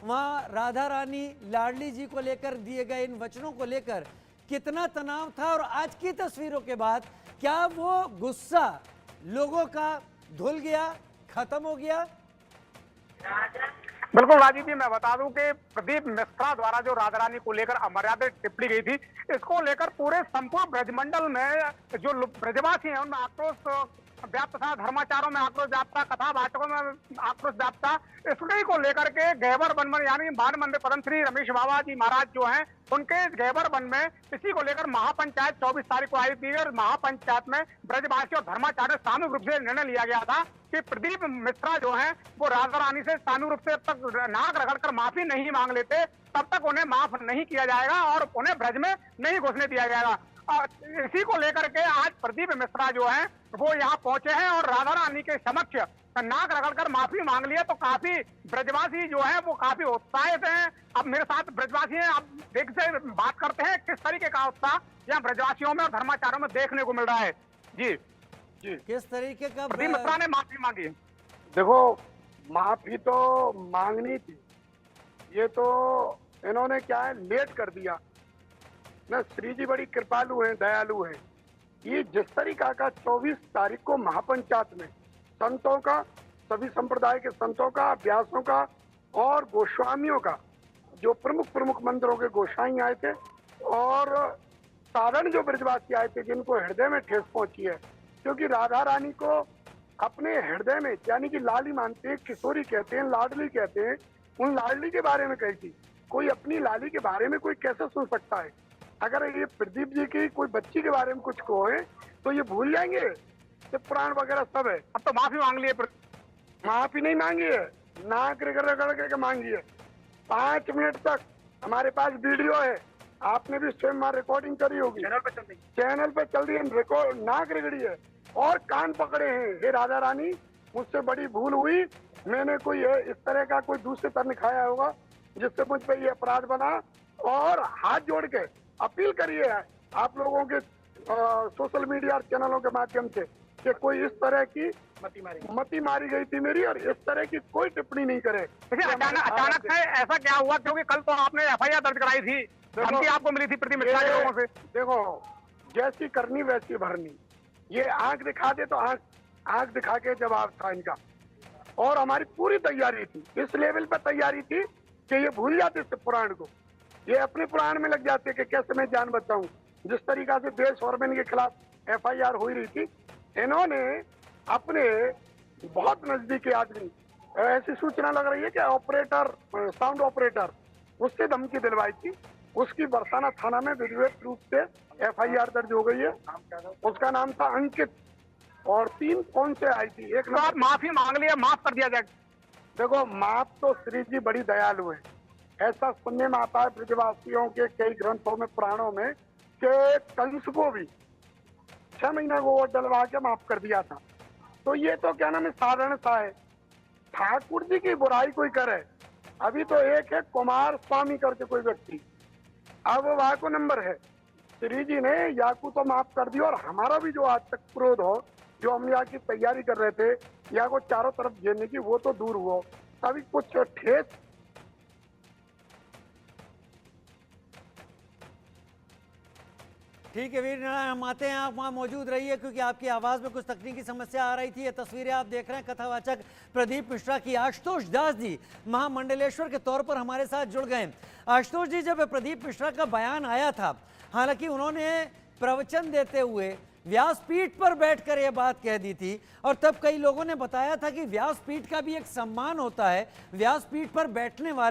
वहाँ राधा रानी लाडली जी को लेकर दिए गए इन वचनों को लेकर कितना तनाव था, और आज की तस्वीरों के बाद क्या वो गुस्सा लोगों का धुल गया, खत्म हो गया? बिल्कुल राजीव जी, मैं बता दूं कि प्रदीप मिश्रा द्वारा जो राधा रानी को लेकर अमर्यादित टिप्पणी गई थी, इसको लेकर पूरे संपूर्ण ब्रजमंडल में जो ब्रजवासी हैं उनमें आक्रोश व्याप्त था, धर्माचारों में आक्रोश व्याप्त था, कथावाचकों में आक्रोश व्याप्त था। इसलिए को लेकर के गहबर वन में यानी मान मंदिर पदम श्री रमेश बाबा जी महाराज जो हैं उनके गहबर वन में इसी को लेकर महापंचायत 24 तारीख को आई थी, और महापंचायत में ब्रजवासी और धर्माचार्य सामूहिक रूप से निर्णय लिया गया था कि प्रदीप मिश्रा जो है वो राधा रानी से सामूहिक रूप से तब तक नाक रगड़कर माफी नहीं मांग लेते तब तक उन्हें माफ नहीं किया जाएगा और उन्हें ब्रज में नहीं घुसने दिया जाएगा। इसी को लेकर के आज प्रदीप मिश्रा जो है वो यहाँ पहुंचे हैं और राधा रानी के समक्ष नाक रगड़कर माफी मांग लिया, तो काफी ब्रजवासी जो है वो काफी उत्साहित हैं। अब मेरे साथ ब्रजवासी हैं, आप देख से बात करते हैं किस तरीके का उत्साह यहाँ ब्रजवासियों में और धर्माचार्यों में देखने को मिल रहा है। जी जी, किस तरीके का? प्रदीप मिश्रा ने माफी मांगी। देखो, माफी तो मांगनी थी, ये तो इन्होंने क्या है लेट कर दिया ना। श्री जी बड़ी कृपालु हैं, दयालु हैं। ये जिस तरीका का 24 तारीख को महापंचायत में संतों का, सभी संप्रदाय के संतों का, व्यासों का और गोस्वामियों का, जो प्रमुख मंदिरों के गोसाई आए थे और साधारण जो ब्रजवासी आए थे जिनको हृदय में ठेस पहुंची है, क्योंकि राधा रानी को अपने हृदय में यानी कि लाली मानते हैं, किशोरी कहते हैं, लाडली कहते हैं, उन लाडली के बारे में कही थी। कोई अपनी लाली के बारे में कोई कैसे सुन सकता है? अगर ये प्रदीप जी की कोई बच्ची के बारे में कुछ कहे तो ये भूल जाएंगे, ये पुराण वगैरह सब है। अब तो माफी मांग लिए। माफी नहीं मांगी है, नाक रगड़ के मांगी है। 5 मिनट तक हमारे पास वीडियो है, आपने भी स्वयं रिकॉर्डिंग करी होगी, चैनल पे चल रही है, रिकॉर्ड नाक रगड़ी है और कान पकड़े हैं। हे राधा रानी, मुझसे बड़ी भूल हुई, मैंने कोई इस तरह का कोई दूसरे तरह खाया होगा जिससे मुझ पे ये अपराध बना, और हाथ जोड़ के अपील करिए आप लोगों के सोशल मीडिया चैनलों के माध्यम से कि कोई इस तरह की मती मारी गई थी मेरी, और इस तरह की कोई टिप्पणी नहीं करे। अचानक से ऐसा क्या हुआ? क्योंकि कल तो आपने एफआईआर दर्ज कराई थी, धमकी आपको मिली थी प्रदीप मिश्रा के लोगों से। देखो, जैसी करनी वैसी भरनी। ये आंख दिखा दे तो आंख दिखा के जवाब था इनका, और हमारी पूरी तैयारी थी, इस लेवल पर तैयारी थी कि ये भूल जाते इस पुराण को, ये अपने पुराण में लग जाते कि कैसे मैं जान बचाऊं। जिस तरीका से देश फॉरमैन के खिलाफ एफआईआर हो रही थी, इन्होंने अपने बहुत नजदीकी आदमी, ऐसी सूचना लग रही है कि ऑपरेटर, साउंड ऑपरेटर, उससे धमकी दिलवाई थी। उसकी बरसाना थाना में विधिवत रूप से एफआईआर दर्ज हो गई है। उसका नाम था अंकित, और 3 फोन से आई थी। एक तो आप माफी मांग लिया, माफ कर दिया जाए। देखो, माफ तो श्री जी बड़ी दयालु है। ऐसा सुनने में आता है ब्रजवासियों के कई ग्रंथों में, पुराणों में, कि कंस को भी 6 महीना को वोट डलवा के माफ कर दिया था। तो ये तो क्या नाम है, साधारण सा है। ठाकुर जी की बुराई कोई करे, अभी तो एक है कुमार स्वामी करके कोई व्यक्ति, अब वहां को नंबर है। श्री जी ने याकू तो माफ कर दिया, और हमारा भी जो आज तक क्रोध हो, जो हम यहाँ की तैयारी कर रहे थे या को चारों तरफ घेरने की, वो तो दूर हुआ। अभी कुछ ठेस ठीक है वीर नारायण, हम आते हैं, आप वहाँ मौजूद रहिए क्योंकि आपकी आवाज़ में कुछ तकनीकी समस्या आ रही थी। ये तस्वीरें आप देख रहे हैं कथावाचक प्रदीप मिश्रा की। आशुतोष दास जी महामंडलेश्वर के तौर पर हमारे साथ जुड़ गए। आशुतोष जी, जब प्रदीप मिश्रा का बयान आया था, हालांकि उन्होंने प्रवचन देते हुए व्यासपीठ पर बैठकर यह बात कह दी थी, और तब कई लोगों ने बताया था कि व्यासपीठ का भी एक सम्मान होता है, व्यासपीठ पर बैठने वाला